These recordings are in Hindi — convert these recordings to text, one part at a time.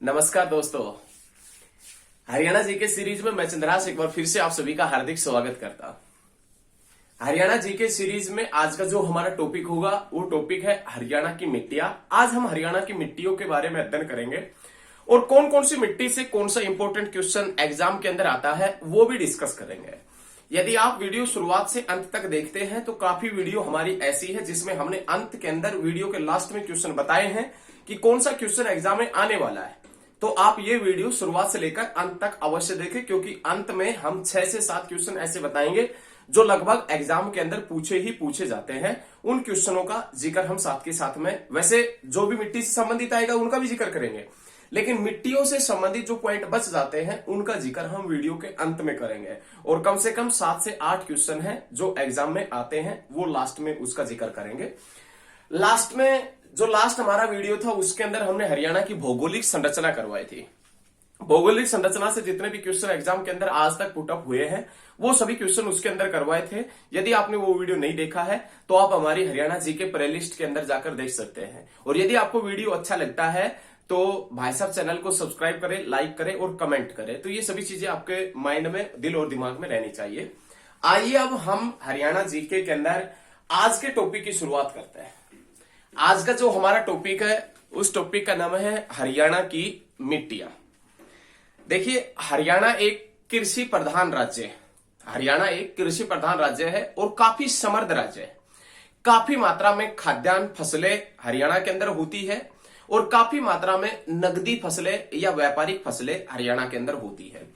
नमस्कार दोस्तों। हरियाणा जीके सीरीज में मैं चंद्रास एक बार फिर से आप सभी का हार्दिक स्वागत करता हूं। हरियाणा जीके सीरीज में आज का जो हमारा टॉपिक होगा वो टॉपिक है हरियाणा की मिट्टियां। आज हम हरियाणा की मिट्टियों के बारे में अध्ययन करेंगे और कौन कौन सी मिट्टी से कौन सा इंपॉर्टेंट क्वेश्चन एग्जाम के अंदर आता है वो भी डिस्कस करेंगे। यदि आप वीडियो शुरुआत से अंत तक देखते हैं तो काफी वीडियो हमारी ऐसी है जिसमें हमने अंत के अंदर वीडियो के लास्ट में क्वेश्चन बताए हैं कि कौन सा क्वेश्चन एग्जाम में आने वाला है। तो आप ये वीडियो शुरुआत से लेकर अंत तक अवश्य देखें, क्योंकि अंत में हम 6 से 7 क्वेश्चन ऐसे बताएंगे जो लगभग एग्जाम के अंदर पूछे जाते हैं। उन क्वेश्चनों का जिक्र हम साथ के साथ में, वैसे जो भी मिट्टी से संबंधित आएगा उनका भी जिक्र करेंगे, लेकिन मिट्टियों से संबंधित जो पॉइंट बच जाते हैं उनका जिक्र हम वीडियो के अंत में करेंगे। और कम से कम 7 से 8 क्वेश्चन हैं जो एग्जाम में आते हैं, वो लास्ट में उसका जिक्र करेंगे। लास्ट में जो लास्ट हमारा वीडियो था उसके अंदर हमने हरियाणा की भौगोलिक संरचना करवाई थी। भौगोलिक संरचना से जितने भी क्वेश्चन एग्जाम के अंदर आज तक पुट अप हुए हैं वो सभी क्वेश्चन उसके अंदर करवाए थे। यदि आपने वो वीडियो नहीं देखा है तो आप हमारी हरियाणा जी के प्लेलिस्ट के अंदर जाकर देख सकते हैं। और यदि आपको वीडियो अच्छा लगता है तो भाई साहब चैनल को सब्सक्राइब करें, लाइक करें और कमेंट करें। तो ये सभी चीजें आपके माइंड में, दिल और दिमाग में रहनी चाहिए। आइए अब हम हरियाणा जीके के अंदर आज के टॉपिक की शुरुआत करते हैं। आज का जो हमारा टॉपिक है उस टॉपिक का नाम है हरियाणा की मिट्टियां। देखिए, हरियाणा एक कृषि प्रधान राज्य है। हरियाणा एक कृषि प्रधान राज्य है और काफी समृद्ध राज्य है। काफी मात्रा में खाद्यान्न फसलें हरियाणा के अंदर होती है और काफी मात्रा में नकदी फसलें या व्यापारिक फसलें हरियाणा के अंदर होती है।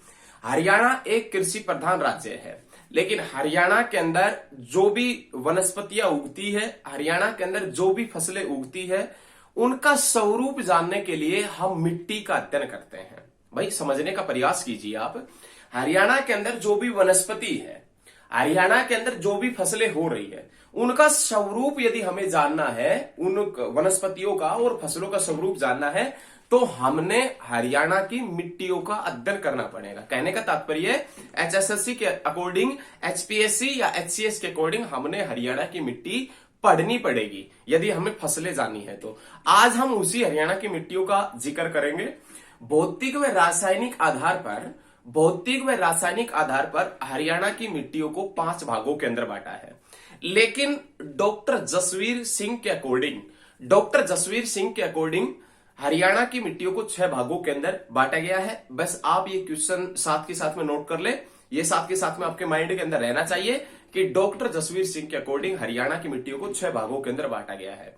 हरियाणा एक कृषि प्रधान राज्य है, लेकिन हरियाणा के अंदर जो भी वनस्पतियां उगती है, हरियाणा के अंदर जो भी फसलें उगती है, उनका स्वरूप जानने के लिए हम मिट्टी का अध्ययन करते हैं। भाई समझने का प्रयास कीजिए आप। हरियाणा के अंदर जो भी वनस्पति है, हरियाणा के अंदर जो भी फसलें हो रही है, उनका स्वरूप यदि हमें जानना है, उन वनस्पतियों का और फसलों का स्वरूप जानना है, तो हमने हरियाणा की मिट्टियों का अध्ययन करना पड़ेगा। कहने का तात्पर्य एचएसएससी के अकॉर्डिंग, एचपीएससी या एचसीएस के अकॉर्डिंग हमने हरियाणा की मिट्टी पढ़नी पड़ेगी यदि हमें फसलें जाननी है। तो आज हम उसी हरियाणा की मिट्टियों का जिक्र करेंगे। भौतिक व रासायनिक आधार पर हरियाणा की मिट्टियों को 5 भागों के अंदर बांटा है। लेकिन डॉक्टर जसवीर सिंह के अकॉर्डिंग हरियाणा की मिट्टियों को 6 भागों के अंदर बांटा गया है। बस आप ये क्वेश्चन साथ के साथ में नोट कर ले, ये साथ के साथ में आपके माइंड के अंदर रहना चाहिए कि डॉक्टर जसवीर सिंह के अकॉर्डिंग हरियाणा की मिट्टियों को 6 भागों के अंदर बांटा गया है।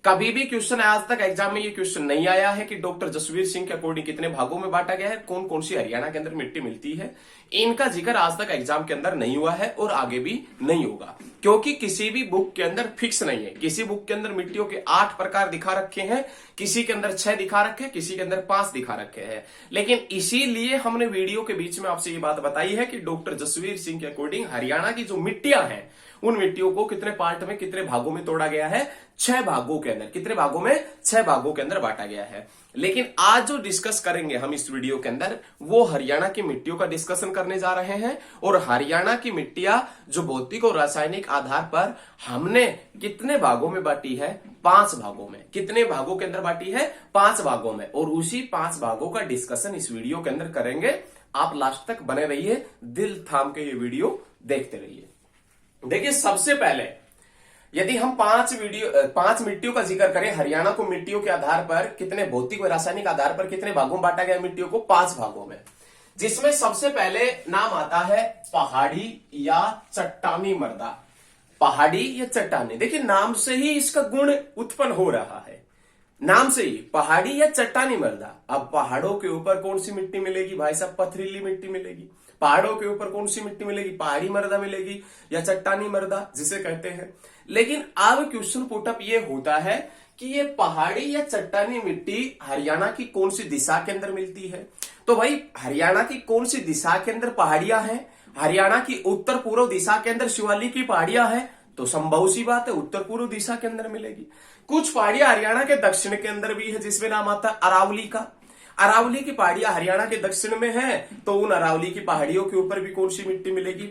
कभी भी क्वेश्चन आज तक एग्जाम में ये क्वेश्चन नहीं आया है कि डॉक्टर जसवीर सिंह के अकॉर्डिंग कितने भागों में बांटा गया है, कौन कौन सी हरियाणा के अंदर मिट्टी मिलती है। इनका जिक्र आज तक एग्जाम के अंदर नहीं हुआ है और आगे भी नहीं होगा, क्योंकि किसी भी बुक के अंदर फिक्स नहीं है। किसी बुक के अंदर मिट्टियों के 8 प्रकार दिखा रखे हैं, किसी के अंदर 6 दिखा रखे हैं, किसी के अंदर 5 दिखा रखे हैं। लेकिन इसीलिए हमने वीडियो के बीच में आपसे ये बात बताई है कि डॉक्टर जसवीर सिंह के अकॉर्डिंग हरियाणा की जो मिट्टियां हैं उन मिट्टियों को कितने पार्ट में, कितने भागों में तोड़ा गया है, 6 भागों के अंदर। कितने भागों में? 6 भागों के अंदर बांटा गया है। लेकिन आज जो डिस्कस करेंगे हम इस वीडियो के अंदर वो हरियाणा की मिट्टियों का डिस्कशन करने जा रहे हैं। और हरियाणा की मिट्टियां जो भौतिक और रासायनिक आधार पर हमने कितने भागों में बांटी है? 5 भागों में। कितने भागों के अंदर बांटी है? 5 भागों में। और उसी 5 भागों का डिस्कशन इस वीडियो के अंदर करेंगे। आप लास्ट तक बने रहिए, दिल थाम के ये वीडियो देखते रहिए। देखिए, सबसे पहले यदि हम 5 मिट्टियों का जिक्र करें, हरियाणा को मिट्टियों के आधार पर कितने, भौतिक व रासायनिक आधार पर कितने भागों में बांटा गया मिट्टियों को? 5 भागों में, जिसमें सबसे पहले नाम आता है पहाड़ी या चट्टानी मृदा। पहाड़ी या चट्टानी, देखिए नाम से ही इसका गुण उत्पन्न हो रहा है। नाम से ही पहाड़ी या चट्टानी मृदा। अब पहाड़ों के ऊपर कौन सी मिट्टी मिलेगी भाई साहब? पथरीली मिट्टी मिलेगी। पहाड़ों के ऊपर कौन सी मिट्टी मिलेगी? पहाड़ी मृदा मिलेगी या चट्टानी मृदा जिसे कहते हैं। लेकिन अब क्वेश्चन पुटअप ये होता है कि ये पहाड़ी या चट्टानी मिट्टी हरियाणा की कौन सी दिशा के अंदर मिलती है? तो भाई हरियाणा की कौन सी दिशा के अंदर पहाड़ियां हैं? हरियाणा की उत्तर पूर्व दिशा के अंदर शिवालिक की पहाड़ियां हैं, तो संभव सी बात है उत्तर पूर्व दिशा के अंदर मिलेगी। कुछ पहाड़ियां हरियाणा के दक्षिण के अंदर भी है, जिसमें नाम आता है अरावली का। अरावली की पहाड़ियां हरियाणा के दक्षिण में है, तो उन अरावली की पहाड़ियों के ऊपर भी कौन सी मिट्टी मिलेगी?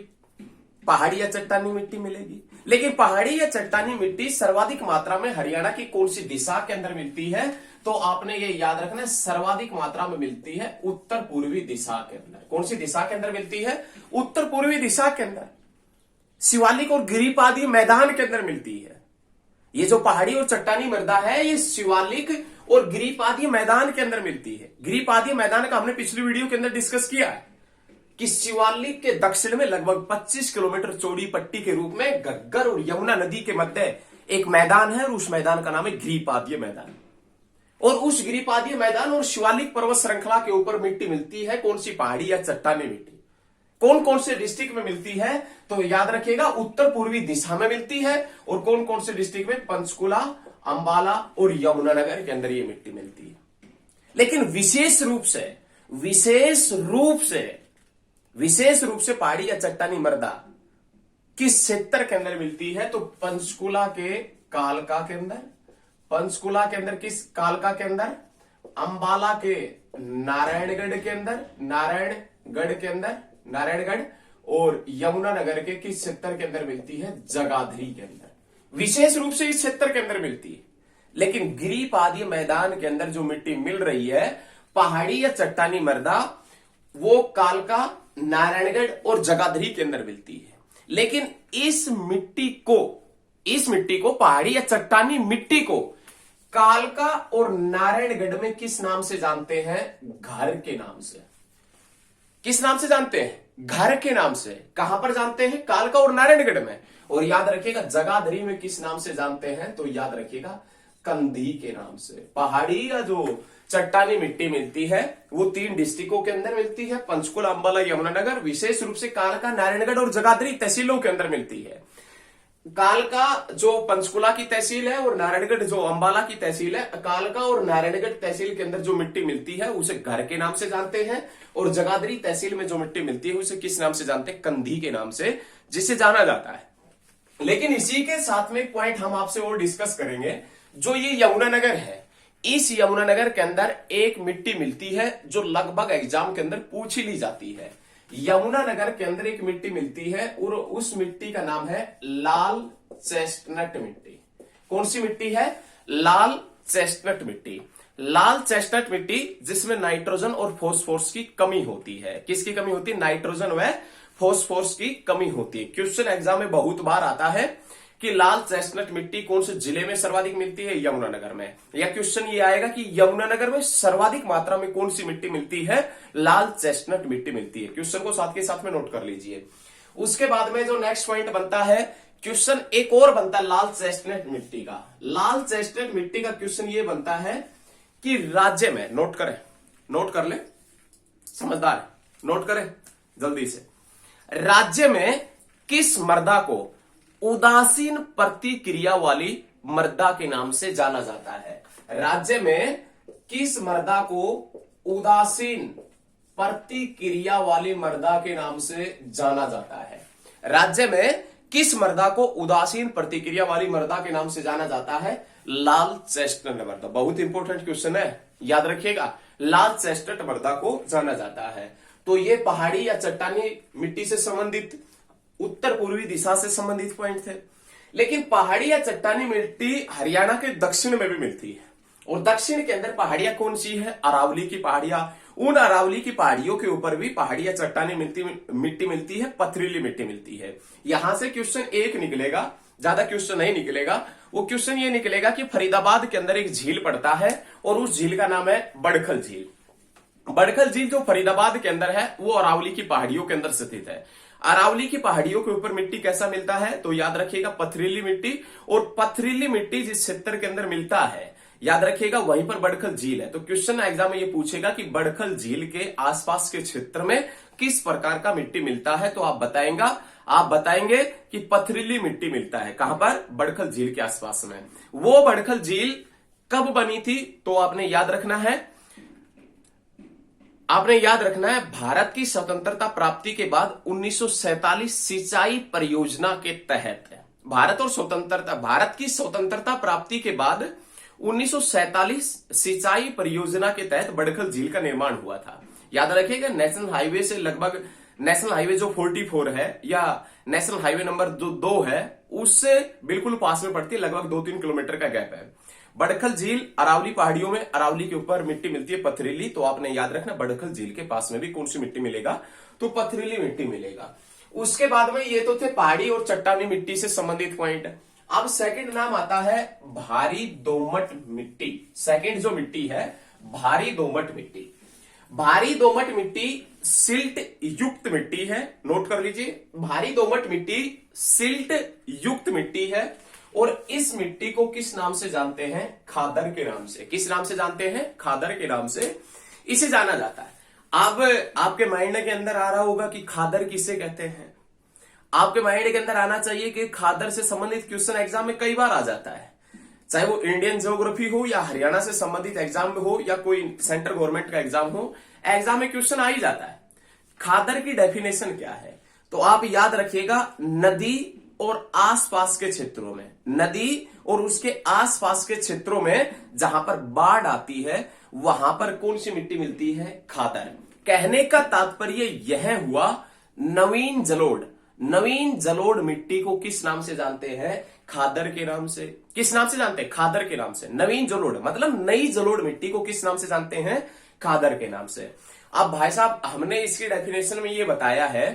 पहाड़ी या चट्टानी मिट्टी मिलेगी। लेकिन पहाड़ी या चट्टानी मिट्टी सर्वाधिक मात्रा में हरियाणा की कौन सी दिशा के अंदर मिलती है? तो आपने ये याद रखना है, सर्वाधिक मात्रा में मिलती है उत्तर पूर्वी दिशा के अंदर। कौन सी दिशा के अंदर मिलती है? उत्तर पूर्वी दिशा के अंदर, शिवालिक और गिरिपादी मैदान के अंदर मिलती है। ये जो पहाड़ी और चट्टानी मृदा है, ये शिवालिक और गिरिपादी मैदान के अंदर मिलती है। गिरिपादी मैदान का हमने पिछली वीडियो के अंदर डिस्कस किया है कि शिवालिक के दक्षिण में लगभग 25 किलोमीटर चौड़ी पट्टी के रूप में घग्गर और यमुना नदी के मध्य एक मैदान है, और उस मैदान का नाम है गिरिपादीय मैदान। और उस गिरिपादीय मैदान और शिवालिक पर्वत श्रृंखला के ऊपर मिट्टी मिलती है। कौन सी? पहाड़ी या चट्टानी मिट्टी। कौन कौन से डिस्ट्रिक्ट में मिलती है? तो याद रखिएगा, उत्तर पूर्वी दिशा में मिलती है। और कौन कौन से डिस्ट्रिक्ट में? पंचकुला, अंबाला और यमुनानगर के अंदर ये मिट्टी मिलती है। लेकिन विशेष रूप से पहाड़ी या चट्टानी मृदा किस क्षेत्र के अंदर मिलती है? तो पंचकुला के कालका के अंदर, पंचकुला के अंदर किस कालका के अंदर, अंबाला के नारायणगढ़ के अंदर, नारायणगढ़, और यमुनानगर के किस क्षेत्र के अंदर मिलती है? जगाधरी के अंदर। विशेष रूप से इस क्षेत्र के अंदर मिलती है। लेकिन गिरिपादीय मैदान के अंदर जो मिट्टी मिल रही है, पहाड़ी या चट्टानी मृदा, वो कालका, नारायणगढ़ और जगाधरी के अंदर मिलती है। लेकिन इस मिट्टी को पहाड़ी या चट्टानी मिट्टी को कालका और नारायणगढ़ में किस नाम से जानते हैं? घर के नाम से। किस नाम से जानते हैं? घर के नाम से। कहां पर जानते हैं? कालका और नारायणगढ़ में। और याद रखिएगा, जगाधरी में किस नाम से जानते हैं? तो याद रखिएगा, कंधी के नाम से। पहाड़ी या जो चट्टानी मिट्टी मिलती है, वो 3 डिस्ट्रिक्टों के अंदर मिलती है, पंचकुला, अंबाला, यमुनानगर। विशेष रूप से कालका, नारायणगढ़ और जगाधरी तहसीलों के अंदर मिलती है। कालका जो पंचकुला की तहसील है और नारायणगढ़ जो अंबाला की तहसील है, कालका और नारायणगढ़ तहसील के अंदर जो मिट्टी मिलती है उसे घर के नाम से जानते हैं। और जगाधरी तहसील में जो मिट्टी मिलती है उसे किस नाम से जानते हैं? कंधी के नाम से, जिसे जाना जाता है। लेकिन इसी के साथ में एक पॉइंट हम आपसे और डिस्कस करेंगे। जो ये यमुनानगर है, इस यमुनानगर के अंदर एक मिट्टी मिलती है जो लगभग एग्जाम के अंदर पूछ ली जाती है। यमुनानगर के अंदर एक मिट्टी मिलती है और उस मिट्टी का नाम है लाल चेस्टनट मिट्टी। कौन सी मिट्टी है? लाल चेस्टनट मिट्टी। लाल चेस्टनट मिट्टी जिसमें नाइट्रोजन और फॉस्फोरस की कमी होती है। किसकी कमी होती है? नाइट्रोजन व फॉस्फोरस की कमी होती है। क्वेश्चन एग्जाम में बहुत बार आता है कि लाल चेस्टनट मिट्टी कौन से जिले में सर्वाधिक मिलती है? यमुनानगर में। या क्वेश्चन ये आएगा कि यमुनानगर में सर्वाधिक मात्रा में कौन सी मिट्टी मिलती है? लाल चेस्टनट मिट्टी मिलती है। क्वेश्चन को साथ के साथ में नोट कर लीजिए। उसके बाद में जो नेक्स्ट पॉइंट बनता है, क्वेश्चन एक और बनता है लाल चेस्टनट मिट्टी का। लाल चेस्टनट मिट्टी का क्वेश्चन ये बनता है कि राज्य में, नोट कर ले, समझदार, नोट करें जल्दी से, राज्य में किस मृदा को उदासीन प्रतिक्रिया वाली मृदा के नाम से जाना जाता है? राज्य में किस मृदा को उदासीन प्रतिक्रिया वाली मृदा के नाम से जाना जाता है? राज्य में किस मृदा को उदासीन प्रतिक्रिया वाली मृदा के नाम से जाना जाता है? लाल चेस्टनट मृदा। बहुत इंपॉर्टेंट क्वेश्चन है, याद रखिएगा, लाल चेस्टनट मृदा को जाना जाता है। तो ये पहाड़ी या चट्टानी मिट्टी से संबंधित, उत्तर पूर्वी दिशा से संबंधित पॉइंट थे। लेकिन पहाड़ी या चट्टानी मिट्टी हरियाणा के दक्षिण में भी मिलती है। और दक्षिण के अंदर पहाड़ियां कौन सी है? अरावली की पहाड़ियां। उन अरावली की पहाड़ियों के ऊपर भी पहाड़ी या चट्टानी मिट्टी मिलती है, पथरीली मिट्टी मिलती है। यहां से क्वेश्चन एक निकलेगा, ज्यादा क्वेश्चन नहीं निकलेगा। वो क्वेश्चन ये निकलेगा कि फरीदाबाद के अंदर एक झील पड़ता है और उस झील का नाम है बड़खल झील। बड़खल झील जो फरीदाबाद के अंदर है वो अरावली की पहाड़ियों के अंदर स्थित है। अरावली की पहाड़ियों के ऊपर मिट्टी कैसा मिलता है? तो याद रखिएगा, पथरीली मिट्टी। और पथरीली मिट्टी जिस क्षेत्र के अंदर मिलता है, याद रखिएगा, वहीं पर बड़खल झील है। तो क्वेश्चन एग्जाम में ये पूछेगा कि बड़खल झील के आसपास के क्षेत्र में किस प्रकार का मिट्टी मिलता है? तो आप बताएंगे कि पथरीली मिट्टी मिलता है। कहां पर? बड़खल झील के आसपास में। वो बड़खल झील कब बनी थी? तो आपने याद रखना है, भारत की स्वतंत्रता प्राप्ति के बाद 1947 सिंचाई परियोजना के तहत, भारत की स्वतंत्रता प्राप्ति के बाद 1947 सिंचाई परियोजना के तहत बड़खल झील का निर्माण हुआ था। याद रखिएगा, नेशनल हाईवे से लगभग नेशनल हाईवे जो 44 है या नेशनल हाईवे नंबर जो 2 है उससे बिल्कुल पास में पड़ती है, लगभग 2-3 किलोमीटर का गैप है। बड़खल झील अरावली पहाड़ियों में, अरावली के ऊपर मिट्टी मिलती है पथरीली, तो आपने याद रखना बड़खल झील के पास में भी कौन सी मिट्टी मिलेगा, तो पथरीली मिट्टी मिलेगा। उसके बाद में ये तो थे पहाड़ी और चट्टानी मिट्टी से संबंधित पॉइंट। अब सेकंड नाम आता है भारी दोमट मिट्टी। सेकंड जो मिट्टी है भारी दोमट मिट्टी। भारी दोमट मिट्टी सिल्ट युक्त मिट्टी है, नोट कर लीजिए। भारी दोमट मिट्टी सिल्ट युक्त मिट्टी है और इस मिट्टी को किस नाम से जानते हैं? खादर के नाम से। किस नाम से जानते हैं? खादर के नाम से इसे जाना जाता है। अब आपके माइंड के अंदर आ रहा होगा कि खादर किसे कहते हैं। आपके माइंड के अंदर आना चाहिए कि खादर से संबंधित क्वेश्चन एग्जाम में कई बार आ जाता है, चाहे वो इंडियन ज्योग्राफी हो या हरियाणा से संबंधित एग्जाम में हो या कोई सेंट्रल गवर्नमेंट का एग्जाम हो, एग्जाम में क्वेश्चन आ ही जाता है। खादर की डेफिनेशन क्या है? तो आप याद रखिएगा, नदी और आसपास के क्षेत्रों में, नदी और उसके आसपास के क्षेत्रों में जहां पर बाढ़ आती है वहां पर कौन सी मिट्टी मिलती है? खादर। कहने का तात्पर्य यह हुआ नवीन जलोढ़। नवीन जलोढ़ मिट्टी को किस नाम से जानते हैं? खादर के नाम से। किस नाम से जानते हैं? खादर के नाम से। नवीन जलोढ़ मतलब नई जलोढ़ मिट्टी को किस नाम से जानते हैं? खादर के नाम से। अब भाई साहब हमने इसकी डेफिनेशन में ये बताया है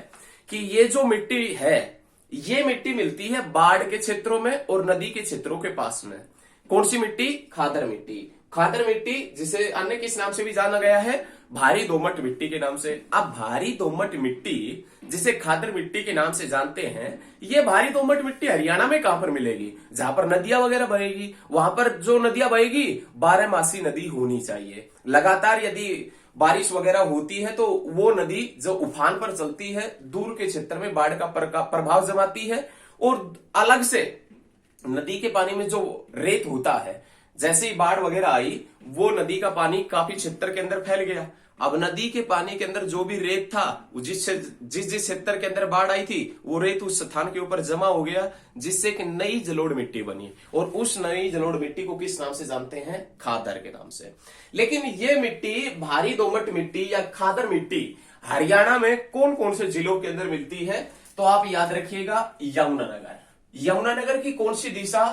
कि ये जो मिट्टी है ये मिट्टी मिलती है बाढ़ के क्षेत्रों में और नदी के क्षेत्रों के पास में। कौन सी मिट्टी? खादर मिट्टी। खादर मिट्टी जिसे अन्य किस नाम से भी जाना गया है? भारी दोमट मिट्टी के नाम से। अब भारी दोमट मिट्टी जिसे खादर मिट्टी के नाम से जानते हैं, ये भारी दोमट मिट्टी हरियाणा में कहां पर मिलेगी? जहां पर नदियां वगैरह बहेगी। वहां पर जो नदियां बहेगी 12 नदी होनी चाहिए। लगातार यदि बारिश वगैरह होती है तो वो नदी जो उफान पर चलती है दूर के क्षेत्र में बाढ़ का प्रभाव जमाती है और अलग से नदी के पानी में जो रेत होता है, जैसे ही बाढ़ वगैरह आई वो नदी का पानी काफी क्षेत्र के अंदर फैल गया। अब नदी के पानी के अंदर जो भी रेत था, जिस क्षेत्र के अंदर बाढ़ आई थी वो रेत उस स्थान के ऊपर जमा हो गया, जिससे एक नई जलोढ़ मिट्टी बनी और उस नई जलोढ़ मिट्टी को किस नाम से जानते हैं? खादर के नाम से। लेकिन ये मिट्टी भारी दोमट मिट्टी या खादर मिट्टी हरियाणा में कौन कौन से जिलों के अंदर मिलती है? तो आप याद रखिएगा, यमुनानगर। यमुनानगर की कौन सी दिशा?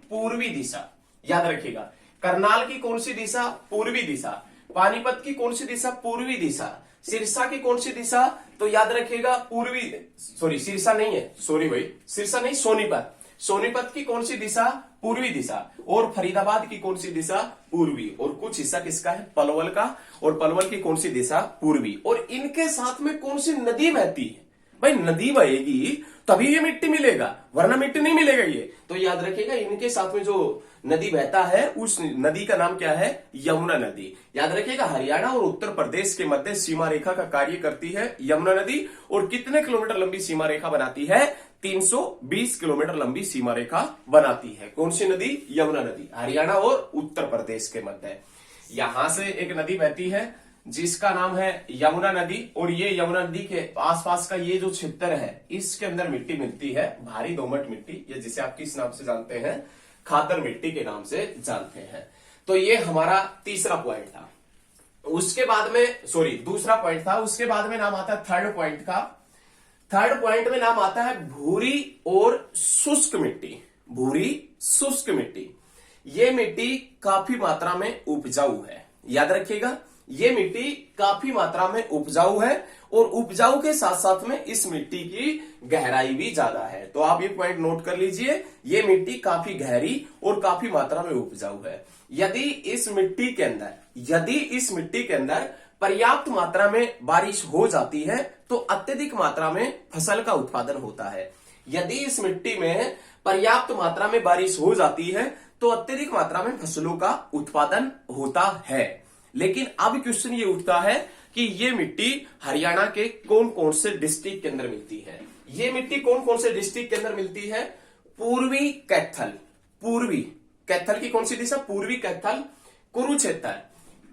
पूर्वी दिशा। याद रखिएगा। करनाल की कौन सी दिशा? पूर्वी दिशा। पानीपत की कौन सी दिशा? पूर्वी दिशा। सिरसा की कौन सी दिशा? तो याद रखिएगा पूर्वी, सॉरी सिरसा नहीं है, सॉरी भाई, सिरसा नहीं, सोनीपत। सोनीपत की कौन सी दिशा? पूर्वी दिशा। और फरीदाबाद की कौन सी दिशा? पूर्वी। और कुछ हिस्सा किसका है? पलवल का। और पलवल की कौन सी दिशा? पूर्वी। और इनके साथ में कौन सी नदी बहती है? भाई नदी बहेगी तभी ये मिट्टी मिलेगा, वरना मिट्टी नहीं मिलेगा ये। तो याद रखिएगा इनके साथ में जो नदी बहता है उस नदी का नाम क्या है? यमुना नदी। याद रखिएगा हरियाणा और उत्तर प्रदेश के मध्य सीमा रेखा का कार्य करती है यमुना नदी। और कितने किलोमीटर लंबी सीमा रेखा बनाती है? 320 किलोमीटर लंबी सीमा रेखा बनाती है। कौन सी नदी? यमुना नदी। हरियाणा और उत्तर प्रदेश के मध्य यहां से एक नदी बहती है जिसका नाम है यमुना नदी। और ये यमुना नदी के आसपास का ये जो क्षेत्र है इसके अंदर मिट्टी मिलती है भारी दोमट मिट्टी, या जिसे आप किस नाम से जानते हैं? खादर मिट्टी के नाम से जानते हैं। तो ये हमारा तीसरा पॉइंट था। उसके बाद में, सॉरी दूसरा पॉइंट था। उसके बाद में नाम आता है थर्ड पॉइंट का। थर्ड पॉइंट में नाम आता है भूरी और शुष्क मिट्टी। भूरी शुष्क मिट्टी। ये मिट्टी काफी मात्रा में उपजाऊ है। याद रखिएगा ये मिट्टी काफी मात्रा में उपजाऊ है और उपजाऊ के साथ साथ में इस मिट्टी की गहराई भी ज्यादा है। तो आप ये पॉइंट नोट कर लीजिए, ये मिट्टी काफी गहरी और काफी मात्रा में उपजाऊ है। यदि इस मिट्टी के अंदर पर्याप्त मात्रा में बारिश हो जाती है तो अत्यधिक मात्रा में फसल का उत्पादन होता है। यदि इस मिट्टी में पर्याप्त मात्रा में बारिश हो जाती है तो अत्यधिक मात्रा में फसलों का उत्पादन होता है। लेकिन अब क्वेश्चन ये उठता है कि ये मिट्टी हरियाणा के कौन कौन से डिस्ट्रिक्ट के अंदर मिलती है? ये मिट्टी कौन कौन से डिस्ट्रिक्ट के अंदर मिलती है? पूर्वी कैथल। पूर्वी कैथल की कौन सी दिशा? पूर्वी कैथल, कुरुक्षेत्र,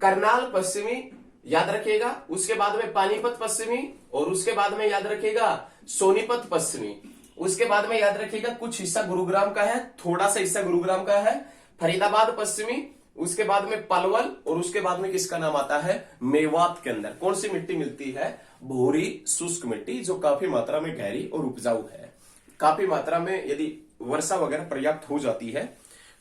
करनाल पश्चिमी, याद रखिएगा। उसके बाद में पानीपत पश्चिमी और उसके बाद में याद रखिएगा सोनीपत पश्चिमी। उसके बाद में याद रखिएगा कुछ हिस्सा गुरुग्राम का है, थोड़ा सा हिस्सा गुरुग्राम का है। फरीदाबाद पश्चिमी, उसके बाद में पलवल, और उसके बाद में किसका नाम आता है, मेवात के अंदर कौन सी मिट्टी मिलती है, भूरी शुष्क मिट्टी, जो काफी मात्रा में गहरी और उपजाऊ है। काफी मात्रा में यदि वर्षा वगैरह पर्याप्त हो जाती है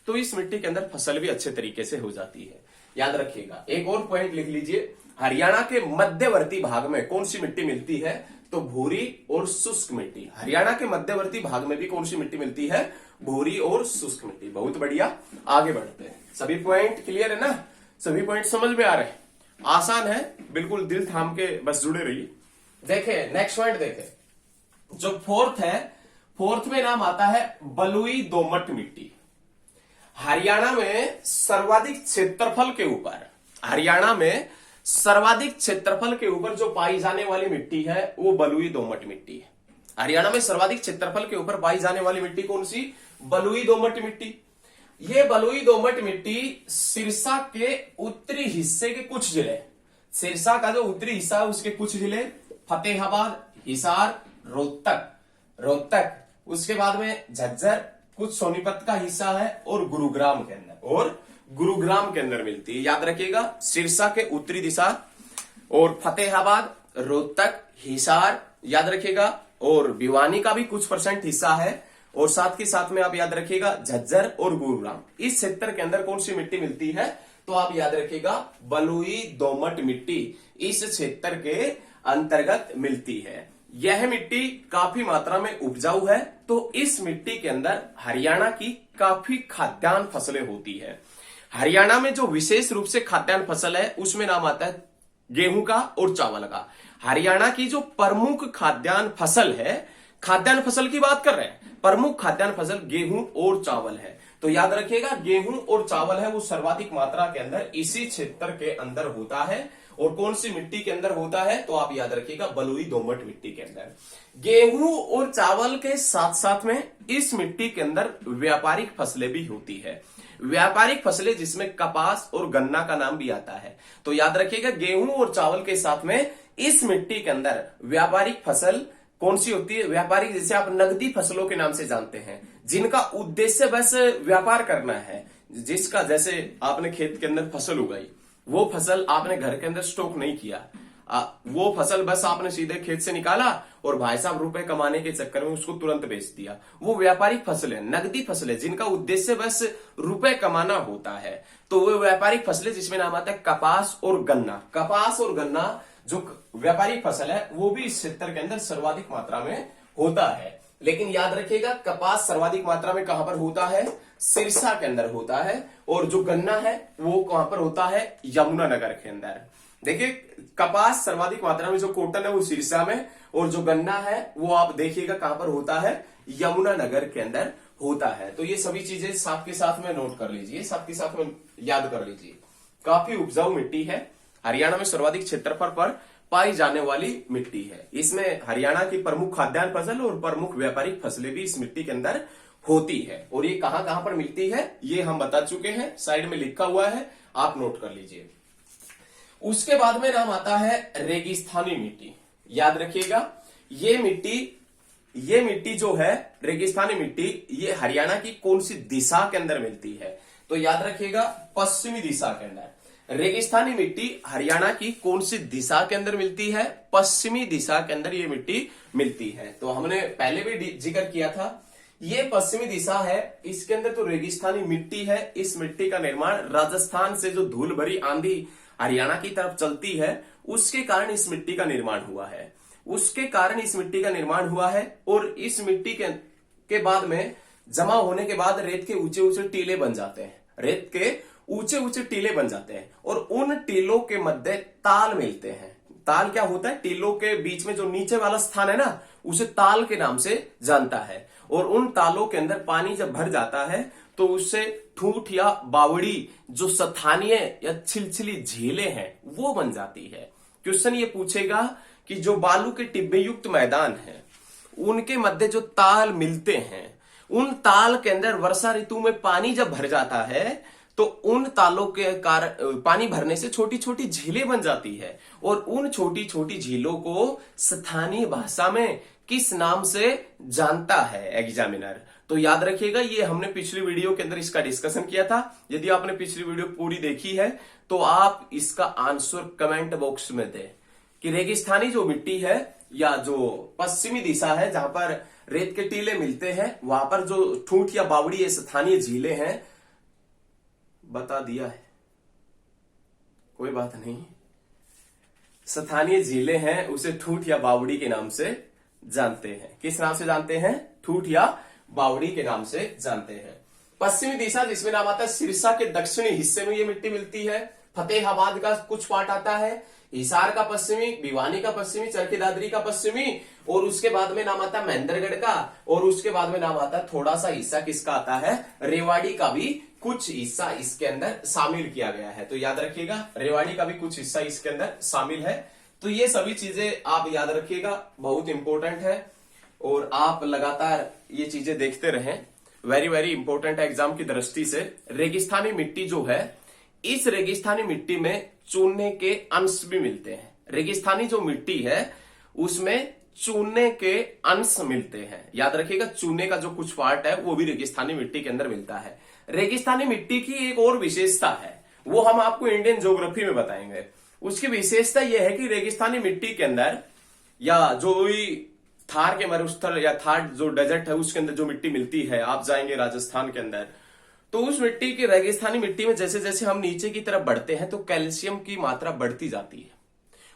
तो इस मिट्टी के अंदर फसल भी अच्छे तरीके से हो जाती है। याद रखिएगा। एक और पॉइंट लिख लीजिए, हरियाणा के मध्यवर्ती भाग में कौन सी मिट्टी मिलती है, तो भूरी और शुष्क मिट्टी। हरियाणा के मध्यवर्ती भाग में भी कौन सी मिट्टी मिलती है, भूरी और शुष्क मिट्टी। बहुत बढ़िया, आगे बढ़ते हैं। सभी पॉइंट क्लियर है ना, सभी पॉइंट समझ में आ रहे हैं, आसान है, बिल्कुल दिल थाम के बस जुड़े रहिए। देखे नेक्स्ट पॉइंट देखे, जो फोर्थ है, फोर्थ में नाम आता है बलुई दोमट मिट्टी। हरियाणा में सर्वाधिक क्षेत्रफल के ऊपर, हरियाणा में सर्वाधिक क्षेत्रफल के ऊपर जो पाई जाने वाली मिट्टी है वो बलुई दोमट मिट्टी है। हरियाणा में सर्वाधिक क्षेत्रफल के ऊपर पाई जाने वाली मिट्टी कौन सी, बलुई दोमट मिट्टी। ये बलुई दोमट मिट्टी सिरसा के उत्तरी हिस्से के कुछ जिले, सिरसा का जो उत्तरी हिस्सा है उसके कुछ जिले, फतेहाबाद, हिसार, रोहतक, उसके बाद में झज्जर, कुछ सोनीपत का हिस्सा है, और गुरुग्राम के अंदर मिलती है। याद रखिएगा, सिरसा के उत्तरी दिशा और फतेहाबाद, रोहतक, हिसार, याद रखिएगा, और भिवानी का भी कुछ % हिस्सा है, और साथ के साथ में आप याद रखिएगा झज्जर और गुरुग्राम, इस क्षेत्र के अंदर कौन सी मिट्टी मिलती है, तो आप याद रखिएगा बलुई दोमट मिट्टी इस क्षेत्र के अंतर्गत मिलती है। यह मिट्टी काफी मात्रा में उपजाऊ है, तो इस मिट्टी के अंदर हरियाणा की काफी खाद्यान्न फसलें होती है। हरियाणा में जो विशेष रूप से खाद्यान्न फसल है उसमें नाम आता है गेहूं का और चावल का। हरियाणा की जो प्रमुख खाद्यान्न फसल है, खाद्यान्न फसल की बात कर रहे हैं, प्रमुख खाद्यान्न फसल गेहूं और चावल है। तो याद रखिएगा, गेहूं और चावल है वो सर्वाधिक मात्रा के अंदर इसी क्षेत्र के अंदर होता है। और कौन सी मिट्टी के अंदर होता है, तो आप याद रखिएगा बलुई दोमट मिट्टी के अंदर। गेहूं और चावल के साथ साथ में इस मिट्टी के अंदर व्यापारिक फसलें भी होती है। व्यापारिक फसलें जिसमें कपास और गन्ना का नाम भी आता है। तो याद रखिएगा, गेहूं और चावल के साथ में इस मिट्टी के अंदर व्यापारिक फसल कौन सी होती है, व्यापारिक, जैसे आप नगदी फसलों के नाम से जानते हैं, जिनका उद्देश्य बस व्यापार करना है। जिसका, जैसे आपने खेत के अंदर फसल उगाई, वो फसल आपने घर के अंदर स्टॉक नहीं किया, वो फसल बस आपने सीधे खेत से निकाला और भाई साहब रुपए कमाने के चक्कर में उसको तुरंत बेच दिया। वो व्यापारिक फसलें, नगदी फसलें, जिनका उद्देश्य बस रुपए कमाना होता है। तो वो व्यापारिक फसलें जिसमें नाम आता है कपास और गन्ना। कपास और गन्ना जो व्यापारिक फसल है वो भी इस क्षेत्र के अंदर सर्वाधिक मात्रा में होता है। लेकिन याद रखिएगा, कपास सर्वाधिक मात्रा में कहां पर होता है, सिरसा के अंदर होता है, और जो गन्ना है वो कहां पर होता है, यमुनानगर के अंदर। देखिए, कपास सर्वाधिक मात्रा में जो कॉटन है वो सिरसा में, और जो गन्ना है वो आप देखिएगा कहां पर होता है, यमुनानगर के अंदर होता है। तो ये सभी चीजें साथ के साथ में नोट कर लीजिए, साथ के साथ में याद कर लीजिए। काफी उपजाऊ मिट्टी है, हरियाणा में सर्वाधिक क्षेत्रफल पर पाई जाने वाली मिट्टी है। इसमें हरियाणा की प्रमुख खाद्यान्न फसल और प्रमुख व्यापारिक फसलें भी इस मिट्टी के अंदर होती है। और ये कहां कहां पर मिलती है ये हम बता चुके हैं, साइड में लिखा हुआ है, आप नोट कर लीजिए। उसके बाद में नाम आता है रेगिस्तानी मिट्टी। याद रखिएगा, ये मिट्टी जो है रेगिस्तानी मिट्टी, ये हरियाणा की कौन सी दिशा के अंदर मिलती है, तो याद रखिएगा पश्चिमी दिशा के अंदर। रेगिस्तानी मिट्टी हरियाणा की कौन सी दिशा के अंदर मिलती है, पश्चिमी दिशा के अंदर ये मिट्टी मिलती है। तो हमने पहले भी जिक्र किया था, ये पश्चिमी दिशा है, इसके अंदर तो रेगिस्तानी मिट्टी है। इस मिट्टी का निर्माण राजस्थान से जो धूल भरी आंधी हरियाणा की तरफ चलती है उसके कारण इस मिट्टी का निर्माण हुआ है, उसके कारण इस मिट्टी का निर्माण हुआ है। और इस मिट्टी के बाद में जमा होने के बाद रेत के ऊंचे ऊंचे टीले बन जाते हैं, रेत के ऊंचे ऊंचे टीले बन जाते हैं, और उन टीलों के मध्य ताल मिलते हैं। ताल क्या होता है, टीलों के बीच में जो नीचे वाला स्थान है ना, उसे ताल के नाम से जानता है। और उन तालों के अंदर पानी जब भर जाता है तो उससे ठूठ या बावड़ी जो स्थानीय या छिलछिली झीलें हैं वो बन जाती है। क्वेश्चन ये पूछेगा कि जो बालू के टिब्बे युक्त मैदान है उनके मध्य जो ताल मिलते हैं, उन ताल के अंदर वर्षा ऋतु में पानी जब भर जाता है तो उन तालों के कारण पानी भरने से छोटी छोटी झीलें बन जाती है। और उन छोटी छोटी झीलों को स्थानीय भाषा में किस नाम से जानता है एग्जामिनर, तो याद रखिएगा, ये हमने पिछली वीडियो के अंदर इसका डिस्कशन किया था। यदि आपने पिछली वीडियो पूरी देखी है तो आप इसका आंसर कमेंट बॉक्स में दें कि रेगिस्तानी जो मिट्टी है या जो पश्चिमी दिशा है जहां पर रेत के टीले मिलते हैं, वहां पर जो ठूंठ या बावड़ी ये स्थानीय झीलें हैं, बता दिया है, कोई बात नहीं, स्थानीय झीलें हैं उसे ठूंठ या बावड़ी के नाम से जानते हैं। किस नाम से जानते हैं? ठूंठ या बावड़ी के नाम से जानते हैं। पश्चिमी दिशा जिसमें नाम आता है सिरसा के दक्षिणी हिस्से में ये मिट्टी मिलती है। फतेहाबाद का कुछ पार्ट आता है, हिसार का पश्चिमी, भिवानी का पश्चिमी, चरखी दादरी का पश्चिमी, और उसके बाद में नाम आता है महेंद्रगढ़ का, और उसके बाद में नाम आता है थोड़ा सा हिस्सा किसका आता है? रेवाड़ी का भी कुछ हिस्सा इसके अंदर शामिल किया गया है। तो याद रखिएगा, रेवाड़ी का भी कुछ हिस्सा इसके अंदर शामिल है। तो ये सभी चीजें आप याद रखिएगा, बहुत इंपॉर्टेंट है और आप लगातार ये चीजें देखते रहें, वेरी वेरी इंपॉर्टेंट है एग्जाम की दृष्टि से। रेगिस्तानी मिट्टी जो है, इस रेगिस्तानी मिट्टी में चूने के अंश भी मिलते हैं। रेगिस्तानी जो मिट्टी है उसमें चूने के अंश मिलते हैं। याद रखिएगा, चूने का जो कुछ पार्ट है वो भी रेगिस्तानी मिट्टी के अंदर मिलता है। रेगिस्तानी मिट्टी की एक और विशेषता है, वो हम आपको इंडियन ज्योग्राफी में बताएंगे। उसकी विशेषता यह है कि रेगिस्तानी मिट्टी के अंदर या जो थार के मरुस्थल या थार जो डेजर्ट है उसके अंदर जो मिट्टी मिलती है, आप जाएंगे राजस्थान के अंदर, तो उस मिट्टी की, रेगिस्तानी मिट्टी में जैसे जैसे हम नीचे की तरफ बढ़ते हैं तो कैल्शियम की मात्रा बढ़ती जाती है।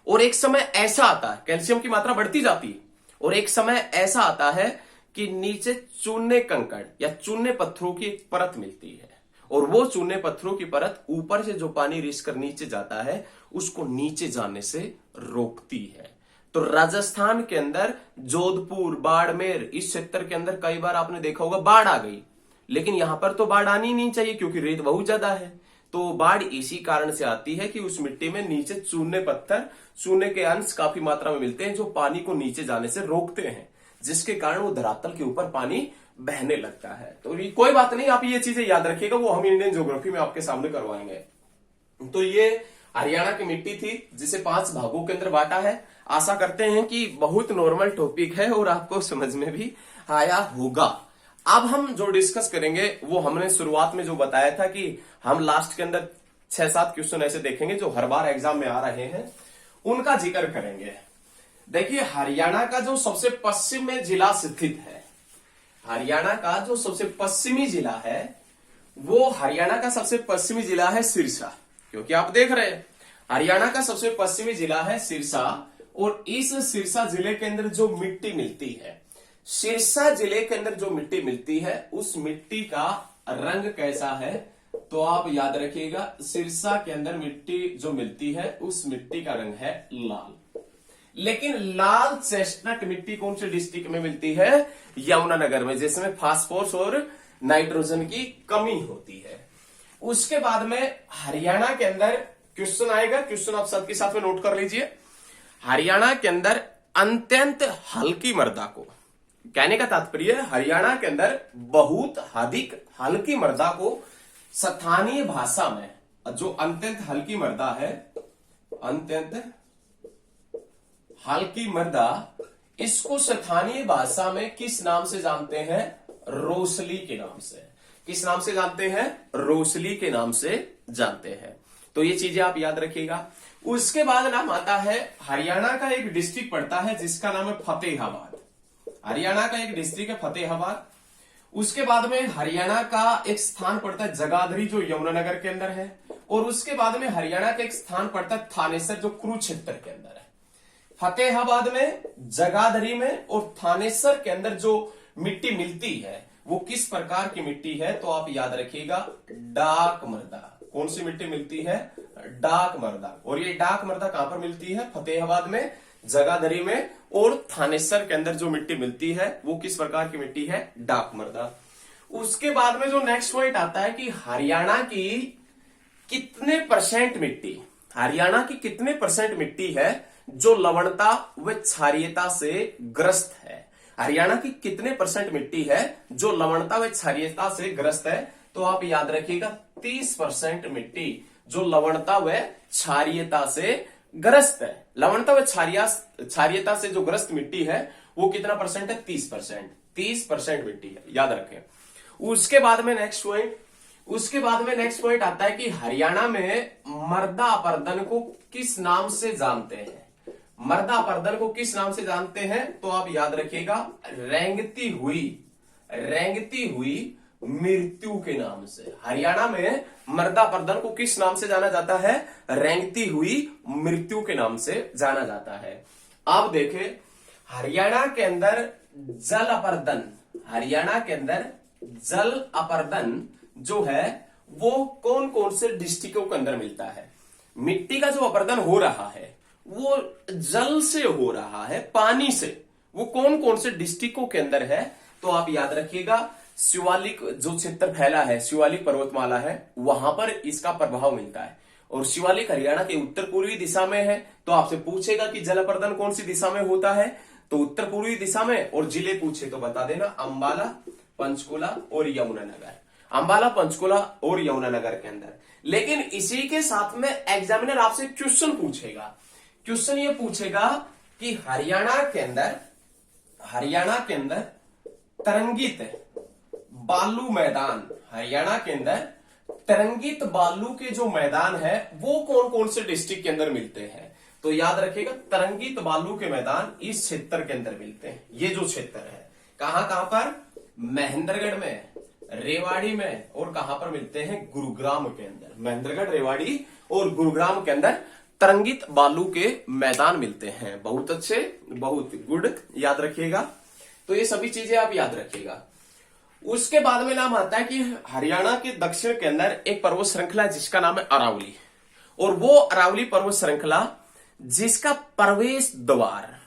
और एक समय ऐसा आता है, कैल्शियम की मात्रा बढ़ती जाती है और एक समय ऐसा आता है कि नीचे चूने कंकड़ या चूने पत्थरों की एक परत मिलती है, और वो चूने पत्थरों की परत ऊपर से जो पानी रिस कर नीचे जाता है उसको नीचे जाने से रोकती है। तो राजस्थान के अंदर जोधपुर, बाड़मेर, इस क्षेत्र के अंदर कई बार आपने देखा होगा बाढ़ आ गई, लेकिन यहां पर तो बाढ़ आनी नहीं चाहिए क्योंकि रेत बहुत ज्यादा है। तो बाढ़ इसी कारण से आती है कि उस मिट्टी में नीचे चूने पत्थर, चूने के अंश काफी मात्रा में मिलते हैं जो पानी को नीचे जाने से रोकते हैं, जिसके कारण वो धरातल के ऊपर पानी बहने लगता है। तो ये कोई बात नहीं, आप ये चीजें याद रखिएगा, वो हम इंडियन ज्योग्राफी में आपके सामने करवाएंगे। तो ये हरियाणा की मिट्टी थी जिसे 5 भागों के अंदर बांटा है। आशा करते हैं कि बहुत नॉर्मल टॉपिक है और आपको समझ में भी आया होगा। अब हम जो डिस्कस करेंगे वो हमने शुरुआत में जो बताया था कि हम लास्ट के अंदर 6-7 क्वेश्चन ऐसे देखेंगे जो हर बार एग्जाम में आ रहे हैं, उनका जिक्र करेंगे। देखिए, हरियाणा का जो सबसे पश्चिम में जिला स्थित है, हरियाणा का जो सबसे पश्चिमी जिला है वो हरियाणा का सबसे पश्चिमी जिला है सिरसा, क्योंकि आप देख रहे हैं हरियाणा का सबसे पश्चिमी जिला है सिरसा। और इस सिरसा जिले के अंदर जो मिट्टी मिलती है, सिरसा जिले के अंदर जो मिट्टी मिलती है उस मिट्टी का रंग कैसा है? तो आप याद रखिएगा, सिरसा के अंदर मिट्टी जो मिलती है उस मिट्टी का रंग है लाल। लेकिन लाल चेस्टनट मिट्टी कौन से डिस्ट्रिक्ट में मिलती है? यमुनानगर में, जिसमें फास्फोरस और नाइट्रोजन की कमी होती है। उसके बाद में हरियाणा के अंदर क्वेश्चन आएगा, क्वेश्चन आप सबके साथ में नोट कर लीजिए। हरियाणा के अंदर अत्यंत हल्की मृदा को, कहने का तात्पर्य है हरियाणा के अंदर बहुत अधिक हल्की मृदा को स्थानीय भाषा में, जो अत्यंत हल्की मृदा है, अत्यंत हल्की मृदा, इसको स्थानीय भाषा में किस नाम से जानते हैं? रोसली के नाम से। किस नाम से जानते हैं? रोसली के नाम से जानते हैं। तो ये चीजें आप याद रखिएगा। उसके बाद नाम आता है, हरियाणा का एक डिस्ट्रिक्ट पड़ता है जिसका नाम है फतेहाबाद। हरियाणा का एक डिस्ट्रिक्ट है फतेहाबाद। उसके बाद में हरियाणा का एक स्थान पड़ता है जगाधरी, जो यमुनानगर के अंदर है। और उसके बाद में हरियाणा का एक स्थान पड़ता है थानेसर, जो कुरुक्षेत्र के अंदर है। फतेहाबाद में, जगाधरी में और थानेसर के अंदर जो मिट्टी मिलती है वो किस प्रकार की मिट्टी है? तो आप याद रखिएगा, डाक मृदा। कौन सी मिट्टी मिलती है? डाक मृदा। और ये डाक मृदा कहां पर मिलती है? फतेहाबाद में, जगाधरी में और थानेसर के अंदर जो मिट्टी मिलती है वो किस प्रकार की मिट्टी है? डाक मृदा। उसके बाद में जो नेक्स्ट पॉइंट आता है कि हरियाणा की कितने परसेंट मिट्टी, हरियाणा की कितने परसेंट मिट्टी है जो लवणता व क्षारीयता से ग्रस्त है? हरियाणा की कितने परसेंट मिट्टी है जो लवणता व क्षारीयता से ग्रस्त है? तो आप याद रखिएगा, 30% मिट्टी जो लवणता व क्षारीयता से ग्रस्त है। लवणता व क्षारीयता से जो ग्रस्त मिट्टी है वो कितना परसेंट है? 30%। 30% मिट्टी है, याद रखें। उसके बाद में नेक्स्ट पॉइंट आता है कि हरियाणा में मृदा अपरदन को किस नाम से जानते हैं। मृदा अपरदन को किस नाम से जानते हैं, तो आप याद रखिएगा रेंगती हुई मृत्यु के नाम से। हरियाणा में मृदा अपरदन को किस नाम से जाना जाता है, रेंगती हुई मृत्यु के नाम से जाना जाता है। आप देखें हरियाणा के अंदर जल अपरदन जो है वो कौन कौन से डिस्ट्रिक्टों के अंदर मिलता है। मिट्टी का जो अपरदन हो रहा है वो जल से हो रहा है, पानी से। वो कौन कौन से डिस्ट्रिक्टों के अंदर है, तो आप याद रखिएगा शिवालिक जो क्षेत्र फैला है, शिवालिक पर्वतमाला है, वहां पर इसका प्रभाव मिलता है। और शिवालिक हरियाणा के उत्तर पूर्वी दिशा में है, तो आपसे पूछेगा कि जल अपरदन कौन सी दिशा में होता है, तो उत्तर पूर्वी दिशा में। और जिले पूछे तो बता देना अंबाला, पंचकुला और यमुनानगर। अंबाला, पंचकुला और यमुनानगर के अंदर। लेकिन इसी के साथ में एग्जामिनर आपसे क्वेश्चन पूछेगा। क्वेश्चन ये पूछेगा कि हरियाणा के अंदर तरंगित बालू मैदान, हरियाणा के अंदर तरंगित बालू के जो मैदान है वो कौन कौन से डिस्ट्रिक्ट के अंदर मिलते हैं, तो याद रखिएगा तरंगित बालू के मैदान इस क्षेत्र के अंदर मिलते हैं। ये जो क्षेत्र है कहां पर, महेंद्रगढ़ में, रेवाड़ी में, और कहां पर मिलते हैं, गुरुग्राम के अंदर। महेंद्रगढ़, रेवाड़ी और गुरुग्राम के अंदर तरंगित बालू के मैदान मिलते हैं। बहुत अच्छे, बहुत गुड, याद रखिएगा। तो ये सभी चीजें आप याद रखिएगा। उसके बाद में नाम आता है कि हरियाणा के दक्षिण के अंदर एक पर्वत श्रृंखला है जिसका नाम है अरावली। और वो अरावली पर्वत श्रृंखला जिसका प्रवेश द्वार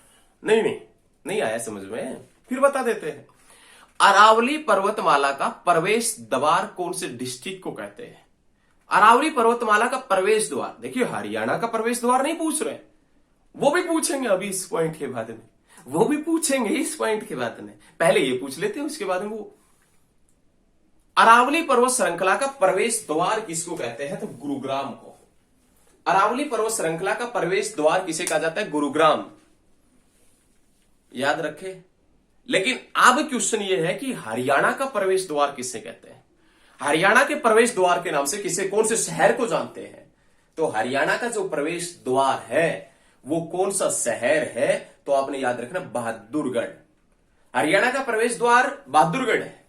नहीं आया समझ में, फिर बता देते हैं। अरावली पर्वतमाला का प्रवेश द्वार कौन से डिस्ट्रिक्ट को कहते हैं। अरावली पर्वतमाला का प्रवेश द्वार, देखिए हरियाणा का प्रवेश द्वार नहीं पूछ रहे, वो भी पूछेंगे अभी इस पॉइंट के बाद में, पहले ये पूछ लेते हैं उसके बाद में वो। अरावली पर्वत श्रृंखला का प्रवेश द्वार किसको कहते हैं, तो गुरुग्राम को। अरावली पर्वत श्रृंखला का प्रवेश द्वार किसे कहा जाता है, गुरुग्राम, याद रखे। लेकिन अब क्वेश्चन ये है कि हरियाणा का प्रवेश द्वार किसे कहते हैं। हरियाणा के प्रवेश द्वार के नाम से किसे, कौन से शहर को जानते हैं, तो हरियाणा का जो प्रवेश द्वार है वो कौन सा शहर है, तो आपने याद रखना बहादुरगढ़। हरियाणा का प्रवेश द्वार बहादुरगढ़ है,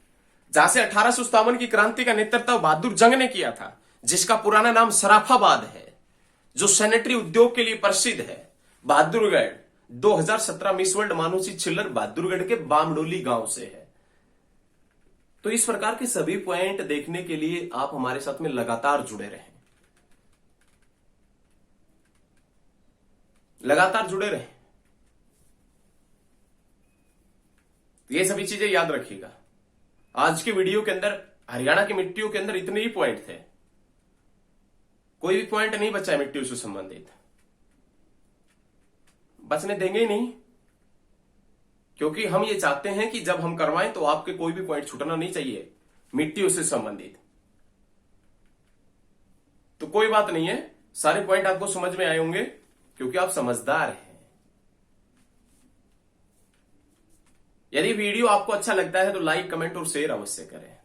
जहां से 1857 की क्रांति का नेतृत्व बहादुर जंग ने किया था, जिसका पुराना नाम सराफाबाद है, जो सैनिटरी उद्योग के लिए प्रसिद्ध है। बहादुरगढ़ 2017 मिस वर्ल्ड मानुषी छिल्लर बहादुरगढ़ के बामडोली गांव से है। तो इस प्रकार के सभी पॉइंट देखने के लिए आप हमारे साथ में लगातार जुड़े रहें, ये सभी चीजें याद रखिएगा। आज के वीडियो के अंदर हरियाणा की मिट्टियों के अंदर इतने ही पॉइंट थे, कोई भी पॉइंट नहीं बचा है मिट्टियों से संबंधित, बचने देंगे ही नहीं, क्योंकि हम ये चाहते हैं कि जब हम करवाएं तो आपके कोई भी पॉइंट छूटना नहीं चाहिए मिट्टियों से संबंधित। तो कोई बात नहीं है, सारे पॉइंट आपको समझ में आए होंगे क्योंकि आप समझदार हैं। यदि वीडियो आपको अच्छा लगता है तो लाइक, कमेंट और शेयर अवश्य करें।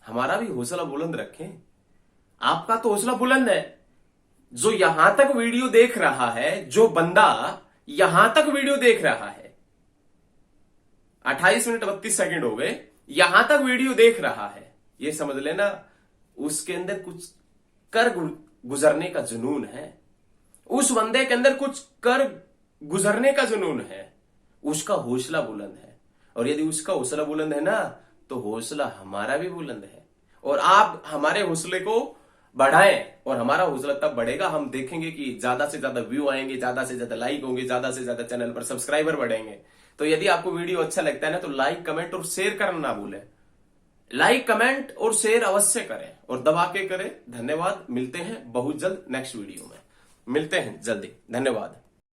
हमारा भी हौसला बुलंद रखें, आपका तो हौसला बुलंद है। जो यहां तक वीडियो देख रहा है, जो बंदा यहां तक वीडियो देख रहा है, 28 मिनट 32 सेकंड हो गए, यहां तक वीडियो देख रहा है, ये समझ लेना उसके अंदर कुछ कर गुजरने का जुनून है। उस बंदे के अंदर कुछ कर गुजरने का जुनून है, उसका हौसला बुलंद है। और यदि उसका हौसला बुलंद है ना, तो हौसला हमारा भी बुलंद है। और आप हमारे हौसले को बढ़ाएं, और हमारा हौसला तब बढ़ेगा, हम देखेंगे कि ज्यादा से ज्यादा व्यू आएंगे, ज्यादा से ज्यादा लाइक होंगे, ज्यादा से ज्यादा चैनल पर सब्सक्राइबर बढ़ेंगे। तो यदि आपको वीडियो अच्छा लगता है ना, तो लाइक, कमेंट और शेयर करना ना भूलें। लाइक, कमेंट और शेयर अवश्य करें और दबा के करें। धन्यवाद, मिलते हैं बहुत जल्द नेक्स्ट वीडियो में, मिलते हैं जल्दी, धन्यवाद।